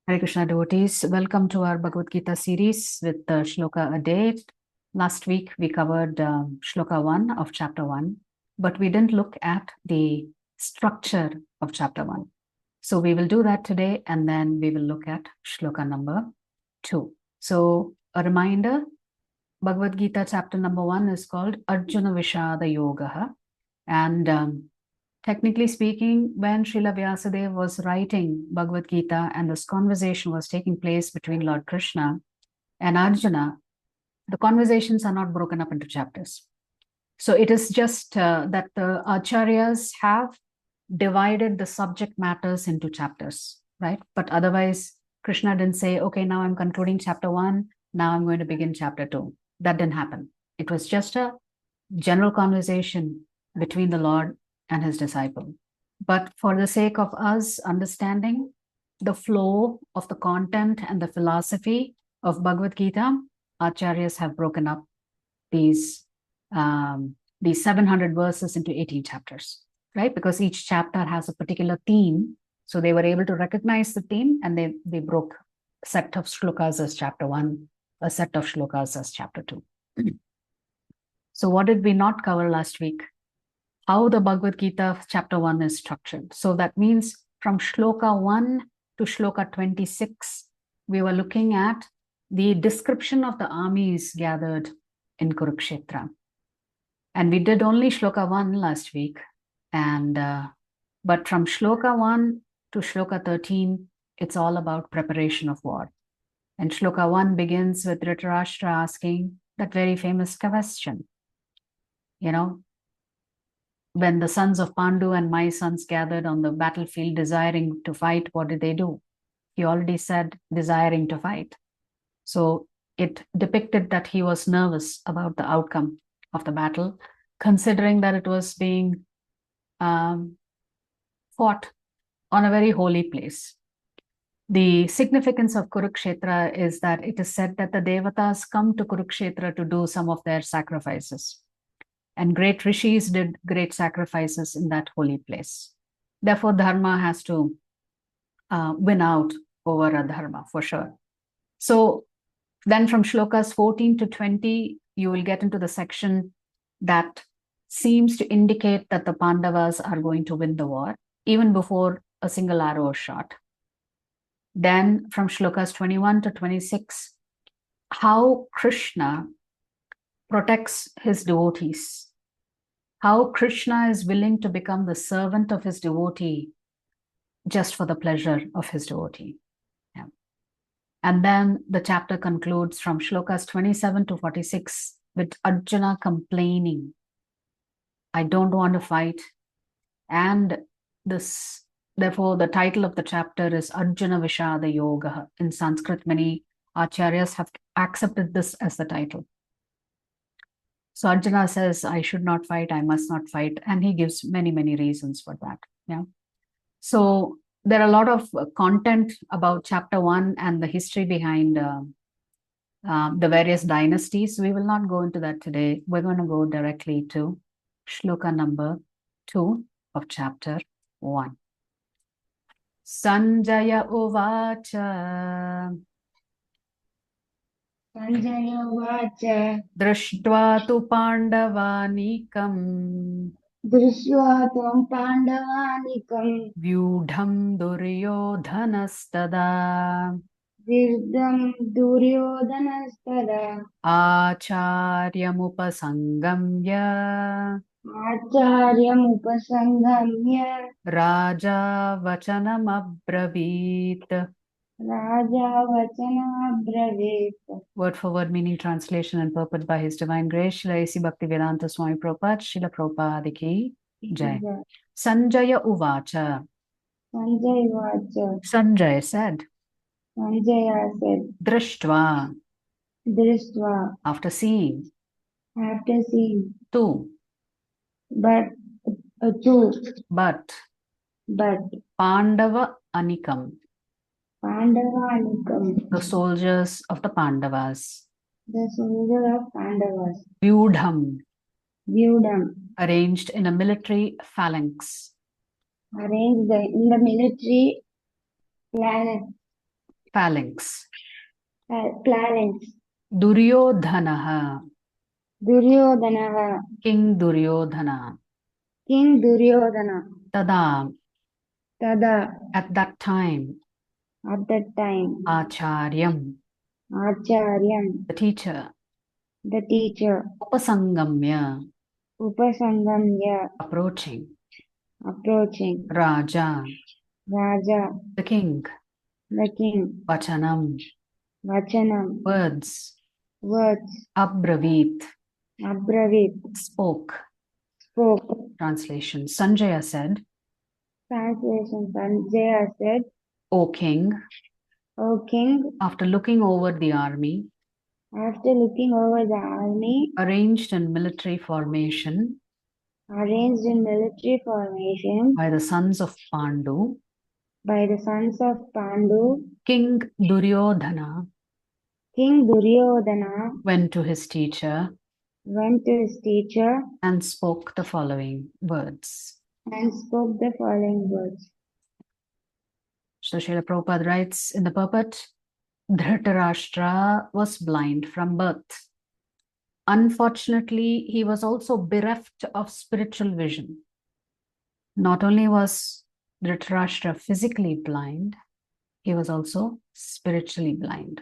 Hare Krishna devotees, welcome to our Bhagavad Gita series with Shloka a day. Last week we covered Shloka 1 of chapter 1, but we didn't look at the structure of chapter 1. So we will do that today and then we will look at Shloka number 2. So a reminder, Bhagavad Gita chapter number 1 is called Arjuna Vishada Yogaha, and technically speaking, when Srila Vyasadeva was writing Bhagavad Gita and this conversation was taking place between Lord Krishna and Arjuna, the conversations are not broken up into chapters. So it is just that the acharyas have divided the subject matters into chapters, right? But otherwise, Krishna didn't say, okay, now I'm concluding chapter 1, now I'm going to begin chapter 2. That didn't happen. It was just a general conversation between the Lord and his disciple. But for the sake of us understanding the flow of the content and the philosophy of Bhagavad Gita, acharyas have broken up these 700 verses into 18 chapters, right? Because each chapter has a particular theme. So they were able to recognize the theme and they broke a set of shlokas as chapter 1, a set of shlokas as chapter 2. So what did we not cover last week? How the Bhagavad Gita chapter 1 is structured. So that means from shloka 1 to shloka 26, we were looking at the description of the armies gathered in Kurukshetra. And we did only shloka 1 last week. But from shloka 1 to shloka 13, it's all about preparation of war. And shloka 1 begins with Dhritarashtra asking that very famous question. You know, when the sons of Pandu and my sons gathered on the battlefield desiring to fight, what did they do? He already said desiring to fight. So it depicted that he was nervous about the outcome of the battle, considering that it was being fought on a very holy place. The significance of Kurukshetra is that it is said that the Devatas come to Kurukshetra to do some of their sacrifices. And great rishis did great sacrifices in that holy place. Therefore, dharma has to win out over adharma for sure. So then from shlokas 14 to 20, you will get into the section that seems to indicate that the Pandavas are going to win the war, even before a single arrow is shot. Then from shlokas 21 to 26, how Krishna protects his devotees. How Krishna is willing to become the servant of his devotee just for the pleasure of his devotee. Yeah. And then the chapter concludes from shlokas 27 to 46 with Arjuna complaining, I don't want to fight. And therefore, the title of the chapter is Arjuna Vishada Yoga. In Sanskrit, many acharyas have accepted this as the title. So Arjuna says, I should not fight, I must not fight. And he gives many, many reasons for that. Yeah. So there are a lot of content about chapter 1 and the history behind the various dynasties. We will not go into that today. We're going to go directly to shloka number 2 of chapter 1. Sanjaya uvacha. Sanjaya uvacha. Drishtva tu pandavanikam. Drishva tvam pandavanikam. Vyudham duryodhanastada. Virdham duryodhanastada. Acharyamupasangamya. Acharyam Raja vachanam abravit. Raja vachana bravit. Word for word meaning, translation and purport by His Divine Grace, Srila A.C. Bhaktivedanta Swami Prabhupada, Srila Prabhupada ki Jai. Sanjaya uvacha. Sanjaya uvacha. Sanjaya said. Sanjaya said. Drishtva. Drishva. After seeing. After seeing. Tu. But. But. Pandava anikam. Pandavanikam. The soldiers of the Pandavas. The soldier of Pandavas. Vyudham. Arranged in a military phalanx. Arranged in the military phalanx. Phalanx. Clarence. Duryodhanaha. Duryodhanaha. King Duryodhana. King Duryodhana. Tada. Tada. At that time. At that time. Acharyam. Acharyam. The teacher. The teacher. Upasangamya. Upasangamya. Approaching. Approaching. Raja. Raja. The king. The king. Vachanam. Vachanam. Words. Words. Abravit. Abravit. Spoke. Spoke. Translation. Sanjaya said, Translation. Sanjaya said, O king, O king, after looking over the army, after looking over the army, arranged in military formation arranged in military formation by the sons of Pandu, by the sons of Pandu, King Duryodhana King Duryodhana went to his teacher went to his teacher and spoke the following words. and spoke the following words. So Srila Prabhupada writes in the purport, Dhritarashtra was blind from birth. Unfortunately, he was also bereft of spiritual vision. Not only was Dhritarashtra physically blind, he was also spiritually blind.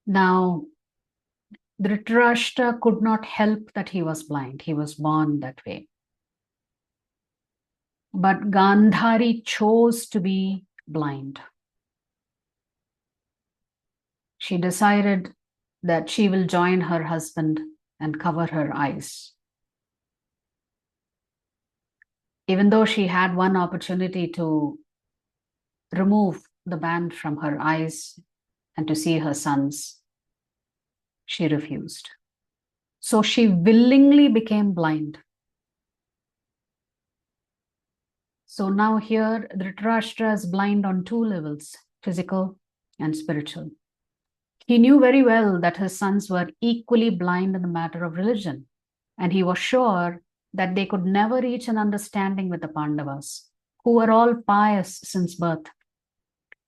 Now, Dhritarashtra could not help that he was blind. He was born that way. But Gandhari chose to be blind. She decided that she will join her husband and cover her eyes. Even though she had one opportunity to remove the band from her eyes and to see her sons, she refused. So she willingly became blind. So now here, Dhritarashtra is blind on two levels, physical and spiritual. He knew very well that his sons were equally blind in the matter of religion, and he was sure that they could never reach an understanding with the Pandavas, who were all pious since birth.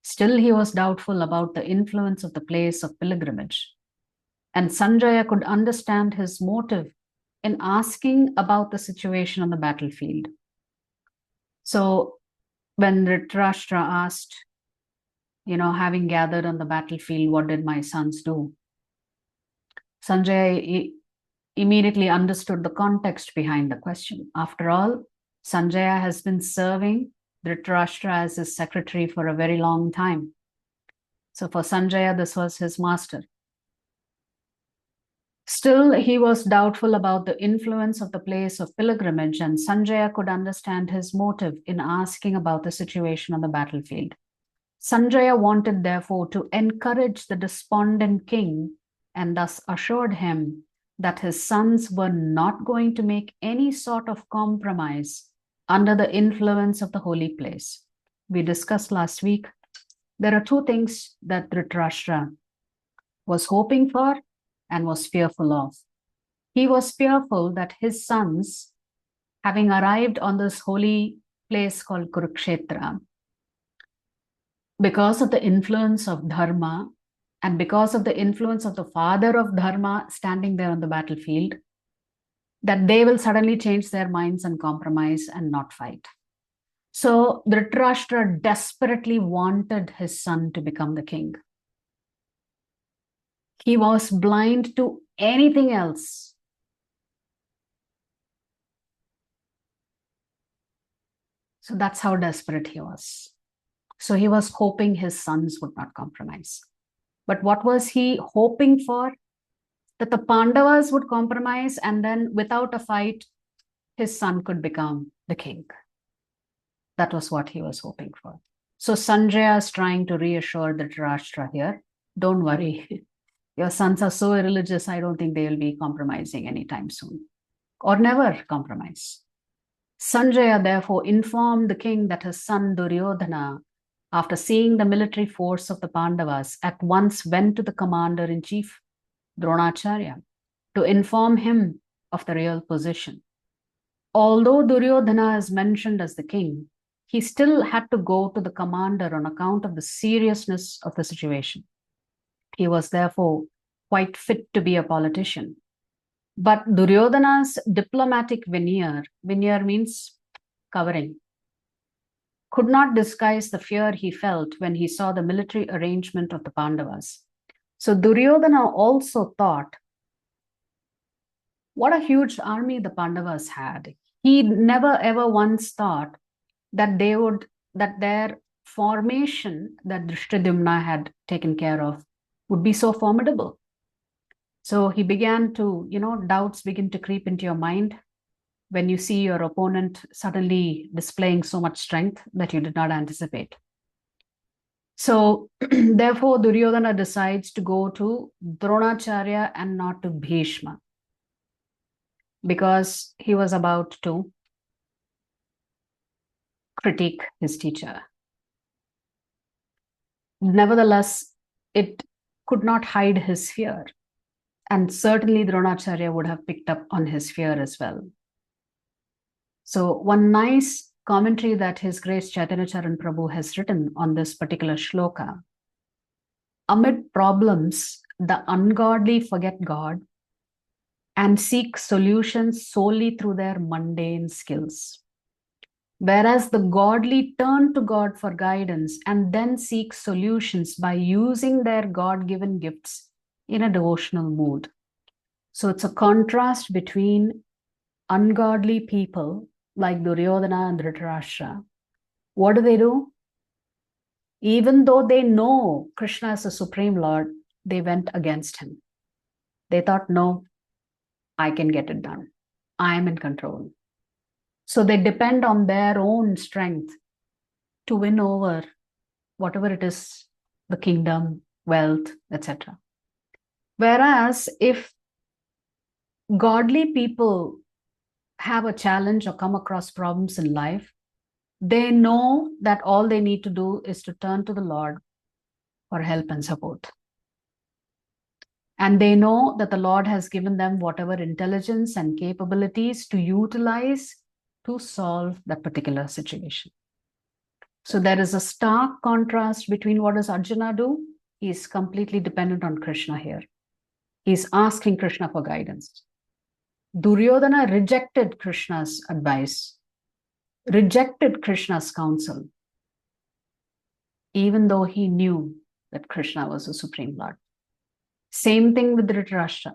Still, he was doubtful about the influence of the place of pilgrimage. And Sanjaya could understand his motive in asking about the situation on the battlefield. So when Dhritarashtra asked, having gathered on the battlefield, what did my sons do? Sanjaya immediately understood the context behind the question. After all, Sanjaya has been serving Dhritarashtra as his secretary for a very long time. So for Sanjaya, this was his master. Still, he was doubtful about the influence of the place of pilgrimage, and Sanjaya could understand his motive in asking about the situation on the battlefield. Sanjaya wanted, therefore, to encourage the despondent king and thus assured him that his sons were not going to make any sort of compromise under the influence of the holy place. We discussed last week, there are two things that Dhritarashtra was hoping for and was fearful of. He was fearful that his sons, having arrived on this holy place called Kurukshetra, because of the influence of Dharma and because of the influence of the father of Dharma standing there on the battlefield, that they will suddenly change their minds and compromise and not fight. So Dhritarashtra desperately wanted his son to become the king. He was blind to anything else. So that's how desperate he was. So he was hoping his sons would not compromise. But what was he hoping for? That the Pandavas would compromise, and then without a fight, his son could become the king. That was what he was hoping for. So Sanjaya is trying to reassure Dhritarashtra here, don't worry. Your sons are so irreligious, I don't think they will be compromising anytime soon, or never compromise. Sanjaya therefore informed the king that his son Duryodhana, after seeing the military force of the Pandavas, at once went to the commander-in-chief, Dronacharya, to inform him of the real position. Although Duryodhana is mentioned as the king, he still had to go to the commander on account of the seriousness of the situation. He was therefore quite fit to be a politician. But Duryodhana's diplomatic veneer means covering, could not disguise the fear he felt when he saw the military arrangement of the Pandavas. So Duryodhana also thought, what a huge army the Pandavas had. He never ever once thought that their formation that Drishtadyumna had taken care of would be so formidable. So he began to, doubts begin to creep into your mind when you see your opponent suddenly displaying so much strength that you did not anticipate. So therefore, Duryodhana decides to go to Dronacharya and not to Bhishma, because he was about to critique his teacher. Nevertheless, it could not hide his fear. And certainly Dronacharya would have picked up on his fear as well. So one nice commentary that His Grace Chaitanya Charan Prabhu has written on this particular shloka: amid problems, the ungodly forget God and seek solutions solely through their mundane skills, whereas the godly turn to God for guidance and then seek solutions by using their God-given gifts in a devotional mood. So it's a contrast between ungodly people like Duryodhana and Dhritarashtra. What do? Even though they know Krishna is the Supreme Lord, they went against him. They thought, no, I can get it done. I am in control. So they depend on their own strength to win over whatever it is, the kingdom, wealth, etc. Whereas if godly people have a challenge or come across problems in life, they know that all they need to do is to turn to the Lord for help and support. And they know that the Lord has given them whatever intelligence and capabilities to utilize to solve that particular situation. So there is a stark contrast between what does Arjuna do? He is completely dependent on Krishna here. He is asking Krishna for guidance. Duryodhana rejected Krishna's advice, rejected Krishna's counsel, even though he knew that Krishna was the Supreme Lord. Same thing with Dhritarashtra.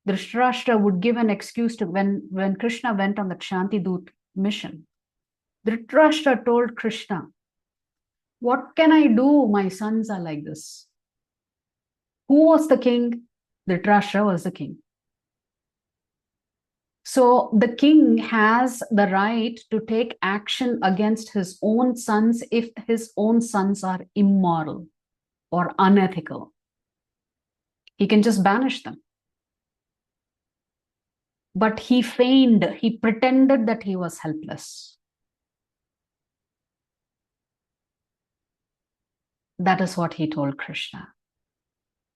Dhritarashtra would give an excuse to when Krishna went on the Shanti Dut mission. Dhritarashtra told Krishna, what can I do? My sons are like this. Who was the king? Dhritarashtra was the king. So the king has the right to take action against his own sons if his own sons are immoral or unethical. He can just banish them. But he pretended that he was helpless. That is what he told Krishna.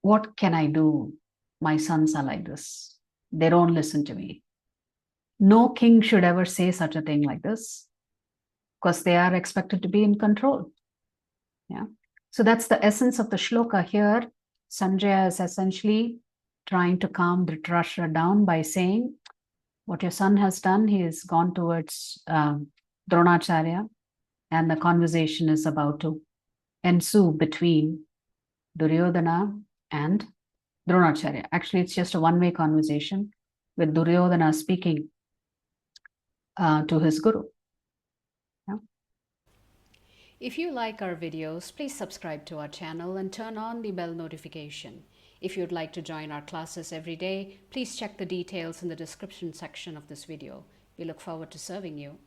What can I do? My sons are like this. They don't listen to me. No king should ever say such a thing like this, because they are expected to be in control. Yeah. So that's the essence of the shloka here. Sanjaya is essentially trying to calm Dhritarashtra down by saying, what your son has done, he has gone towards Dronacharya, and the conversation is about to ensue between Duryodhana and Dronacharya. Actually, it's just a one-way conversation with Duryodhana speaking to his guru. Yeah. If you like our videos, please subscribe to our channel and turn on the bell notification. If you'd like to join our classes every day, please check the details in the description section of this video. We look forward to serving you.